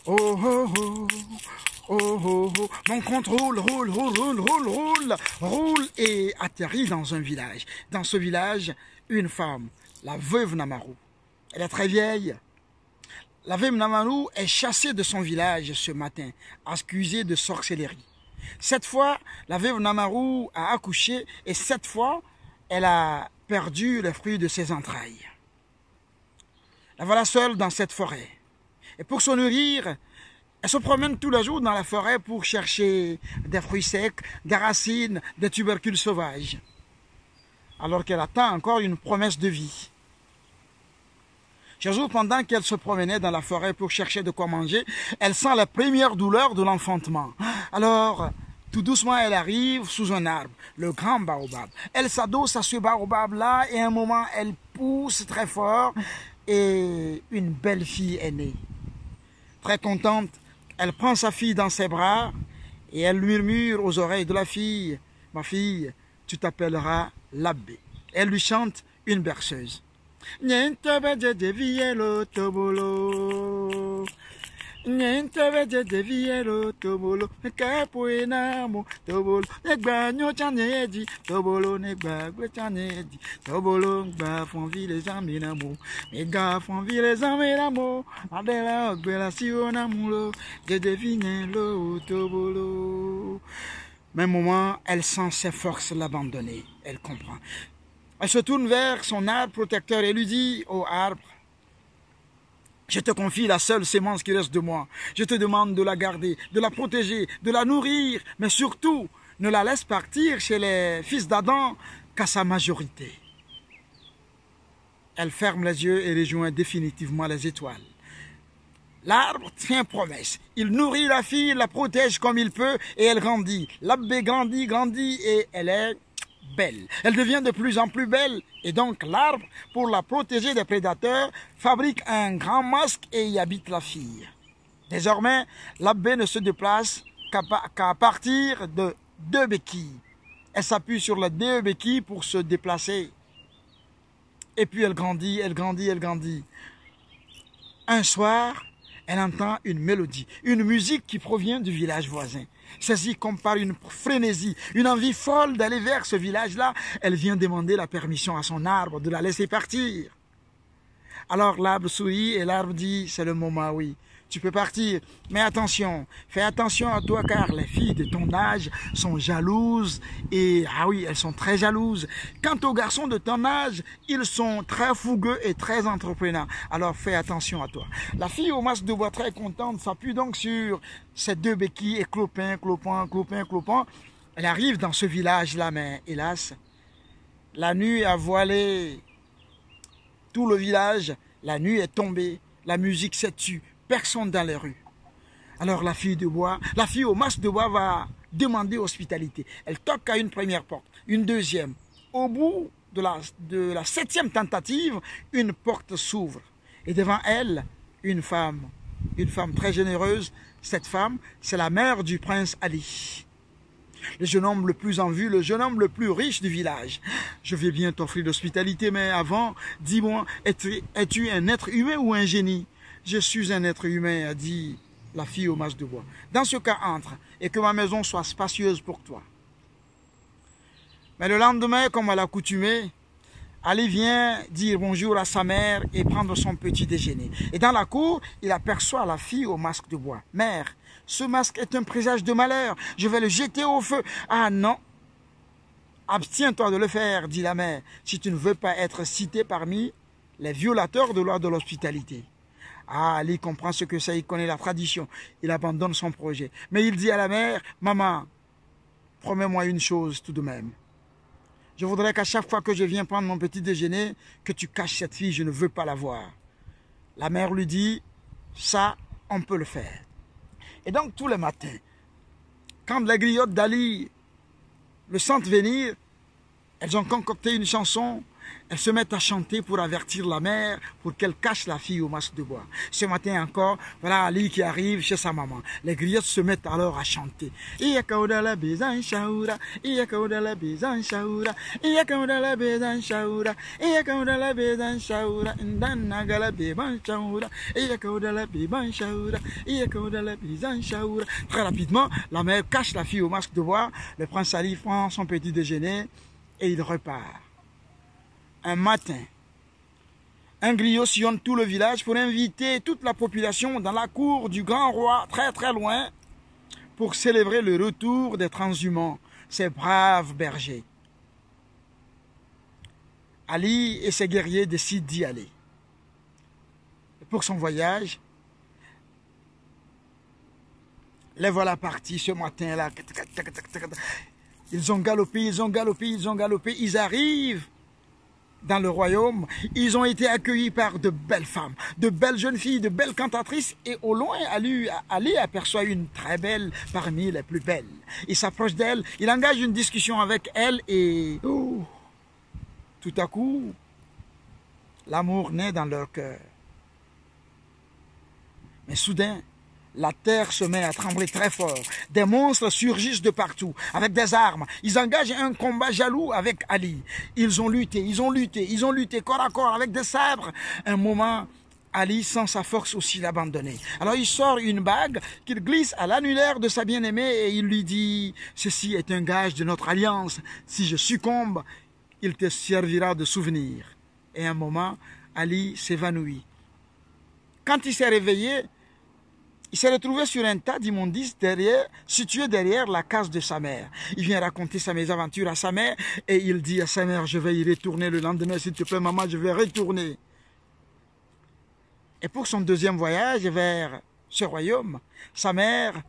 Oh, oh, oh, oh, oh, oh. Mon compte roule et atterrit dans un village. Dans ce village, une femme, la veuve Namaru. Elle est très vieille. La veuve Namaru est chassée de son village ce matin, accusée de sorcellerie. Cette fois, la veuve Namaru a accouché et cette fois, elle a perdu le fruit de ses entrailles. La voilà seule dans cette forêt. Et pour se nourrir, elle se promène tous les jours dans la forêt pour chercher des fruits secs, des racines, des tubercules sauvages. Alors qu'elle attend encore une promesse de vie. Un jour, pendant qu'elle se promenait dans la forêt pour chercher de quoi manger, elle sent la première douleur de l'enfantement. Alors, tout doucement, elle arrive sous un arbre, le grand baobab. Elle s'adosse à ce baobab-là et à un moment, elle pousse très fort et une belle fille est née. Très contente, elle prend sa fille dans ses bras et elle murmure aux oreilles de la fille, « Ma fille, tu t'appelleras l'abbé. » Elle lui chante une berceuse. Même moment, elle sent ses forces l'abandonner. Elle comprend. Elle se tourne vers son arbre protecteur et lui dit au arbre, je te confie la seule sémence qui reste de moi. Je te demande de la garder, de la protéger, de la nourrir, mais surtout, ne la laisse partir chez les fils d'Adam qu'à sa majorité. Elle ferme les yeux et rejoint définitivement les étoiles. L'arbre tient promesse. Il nourrit la fille, la protège comme il peut et elle grandit. L'abbé grandit et elle est belle. Elle devient de plus en plus belle et donc l'arbre, pour la protéger des prédateurs, fabrique un grand masque et y habite la fille. Désormais, l'abbé ne se déplace qu'à partir de 2 béquilles. Elle s'appuie sur les 2 béquilles pour se déplacer. Et puis elle grandit. Un soir, elle entend une mélodie, une musique qui provient du village voisin. Saisie comme par une frénésie, une envie folle d'aller vers ce village-là, elle vient demander la permission à son arbre de la laisser partir. Alors l'arbre sourit et l'arbre dit, c'est le moment, oui, tu peux partir, mais attention, fais attention à toi car les filles de ton âge sont jalouses et, ah oui, elles sont très jalouses. Quant aux garçons de ton âge, ils sont très fougueux et très entreprenants, alors fais attention à toi. La fille au masque de bois très contente s'appuie donc sur ses 2 béquilles et clopin. Elle arrive dans ce village-là, mais hélas, la nuit a voilé tout le village, la nuit est tombée, la musique s'est tue. Personne dans les rues. Alors la fille au masque de bois va demander hospitalité. Elle toque à une première porte, une deuxième. Au bout de la 7e tentative, une porte s'ouvre. Et devant elle, une femme très généreuse. Cette femme, c'est la mère du prince Ali. Le jeune homme le plus en vue, le jeune homme le plus riche du village. Je vais bien t'offrir l'hospitalité, mais avant, dis-moi, es-tu un être humain ou un génie? Je suis un être humain, a dit la fille au masque de bois. Dans ce cas, entre, et que ma maison soit spacieuse pour toi. Mais le lendemain, comme à l'accoutumée, Ali vient dire bonjour à sa mère et prendre son petit déjeuner. Et dans la cour, il aperçoit la fille au masque de bois. Mère, ce masque est un présage de malheur. Je vais le jeter au feu. Ah non, abstiens-toi de le faire, dit la mère, si tu ne veux pas être cité parmi les violateurs de loi de l'hospitalité. Ah, Ali comprend ce que c'est, il connaît la tradition. Il abandonne son projet. Mais il dit à la mère, maman, promets-moi une chose tout de même. Je voudrais qu'à chaque fois que je viens prendre mon petit déjeuner, que tu caches cette fille, je ne veux pas la voir. La mère lui dit, ça, on peut le faire. Et donc, tous les matins, quand les griottes d'Ali le sentent venir, elles ont concocté une chanson elles se mettent à chanter pour avertir la mère, pour qu'elle cache la fille au masque de bois. Ce matin encore, voilà Ali qui arrive chez sa maman. Les griottes se mettent alors à chanter. Iyakaudala bezan shaura, iyakaudala bezan shaura, iyakaudala bezan shaura, iyakaudala bezan shaura, ndanagala beban shaura, iyakaudala beban shaura, iyakaudala bezan shaura. Très rapidement, la mère cache la fille au masque de bois. Le prince Ali prend son petit déjeuner et il repart. Un matin, un griot sillonne tout le village pour inviter toute la population dans la cour du grand roi, très très loin, pour célébrer le retour des transhumants, ces braves bergers. Ali et ses guerriers décident d'y aller. Pour son voyage, les voilà partis ce matin-là. Ils ont galopé, ils ont galopé, ils ont galopé, ils arrivent dans le royaume, ils ont été accueillis par de belles femmes, de belles jeunes filles, de belles cantatrices, et au loin, Ali aperçoit une très belle parmi les plus belles. Il s'approche d'elle, il engage une discussion avec elle et tout à coup, l'amour naît dans leur cœur. Mais soudain, la terre se met à trembler très fort. Des monstres surgissent de partout, avec des armes. Ils engagent un combat jaloux avec Ali. Ils ont lutté, ils ont lutté, ils ont lutté corps à corps avec des sabres. Un moment, Ali sent sa force aussi l'abandonner. Alors il sort une bague qu'il glisse à l'annulaire de sa bien-aimée et il lui dit « Ceci est un gage de notre alliance. Si je succombe, il te servira de souvenir. » Et un moment, Ali s'évanouit. Quand il s'est réveillé, il s'est retrouvé sur un tas d'immondices situé derrière la case de sa mère. Il vient raconter sa mésaventure à sa mère et il dit à sa mère, je vais y retourner le lendemain, s'il te plaît maman, je vais retourner. Et pour son deuxième voyage vers ce royaume, sa mère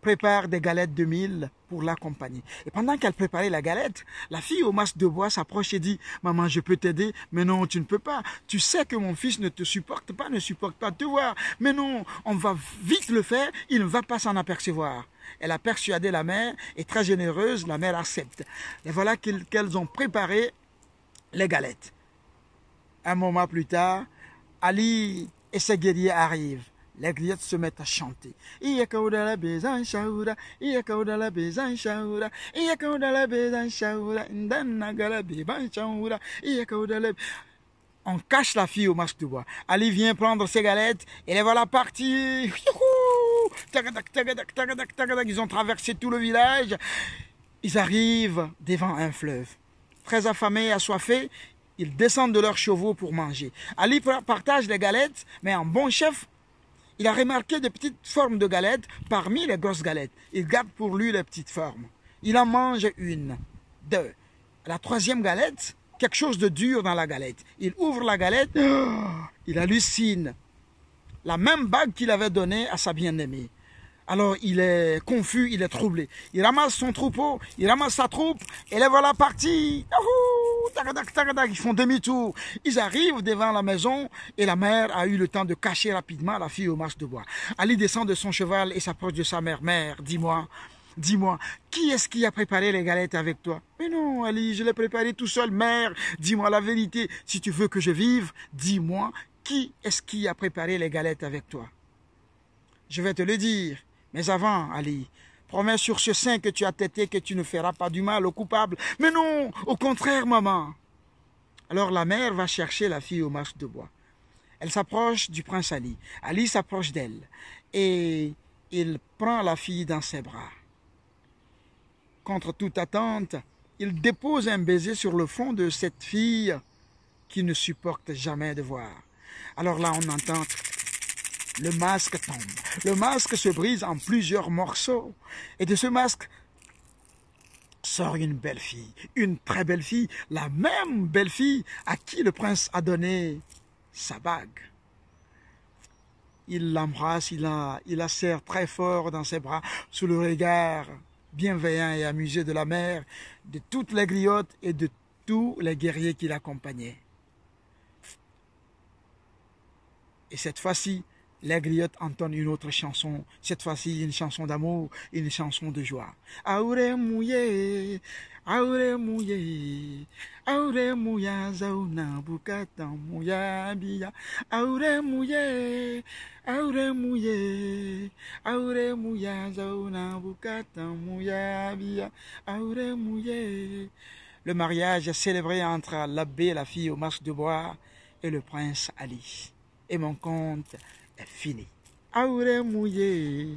prépare des galettes de mil pour l'accompagner. Et pendant qu'elle préparait la galette, la fille au masque de bois s'approche et dit « Maman, je peux t'aider, mais non, tu ne peux pas. Tu sais que mon fils ne te supporte pas, ne supporte pas te voir. Mais non, on va vite le faire, il ne va pas s'en apercevoir. » Elle a persuadé la mère et très généreuse, la mère accepte. Et voilà qu'elles ont préparé les galettes. Un moment plus tard, Ali et ses guerriers arrivent. Les griottes se mettent à chanter. Iyakaudala bezan shaura, iyakaudala bezan shaura, iyakaudala bezan shaura, ndanagala beban shaura, iyakaudala. On cache la fille au masque de bois. Ali vient prendre ses galettes et les voilà partis. Ils ont traversé tout le village. Ils arrivent devant un fleuve. Très affamés, assoiffés, ils descendent de leurs chevaux pour manger. Ali partage les galettes, mais en bon chef, il a remarqué des petites formes de galettes parmi les grosses galettes. Il garde pour lui les petites formes. Il en mange une, deux. La troisième galette, quelque chose de dur dans la galette. Il ouvre la galette, il hallucine. La même bague qu'il avait donnée à sa bien-aimée. Alors il est confus, il est troublé. Il ramasse son troupeau, il ramasse sa troupe, et les voilà partis. Ils font demi-tour. Ils arrivent devant la maison et la mère a eu le temps de cacher rapidement la fille au masque de bois. Ali descend de son cheval et s'approche de sa mère. Mère, dis-moi, qui est-ce qui a préparé les galettes avec toi? Mais non, Ali, je l'ai préparé tout seul. Mère, dis-moi la vérité. Si tu veux que je vive, dis-moi, qui est-ce qui a préparé les galettes avec toi? Je vais te le dire. Mais avant, Ali, promets sur ce sein que tu as tété que tu ne feras pas du mal au coupable. Mais non, au contraire, maman. Alors la mère va chercher la fille au masque de bois. Elle s'approche du prince Ali. Ali s'approche d'elle et il prend la fille dans ses bras. Contre toute attente, il dépose un baiser sur le front de cette fille qu'il ne supporte jamais de voir. Alors là, on entend... Le masque tombe. Le masque se brise en plusieurs morceaux. Et de ce masque sort une belle fille. Une très belle fille. La même belle fille à qui le prince a donné sa bague. Il l'embrasse, il la serre très fort dans ses bras, sous le regard bienveillant et amusé de la mère, de toutes les griottes et de tous les guerriers qui l'accompagnaient. Et cette fois-ci, Les griottes entonnent une autre chanson, cette fois-ci une chanson d'amour, une chanson de joie. Aure mouye, aure mouye, aure mouya zauna bukata mouya biya. Aure mouye, aure mouye, aure mouya zauna bukata mouya biya. Aure mouye. Le mariage est célébré entre l'abbé et la fille au masque de bois et le prince Ali. Et mon conte est fini. Aure mouillé.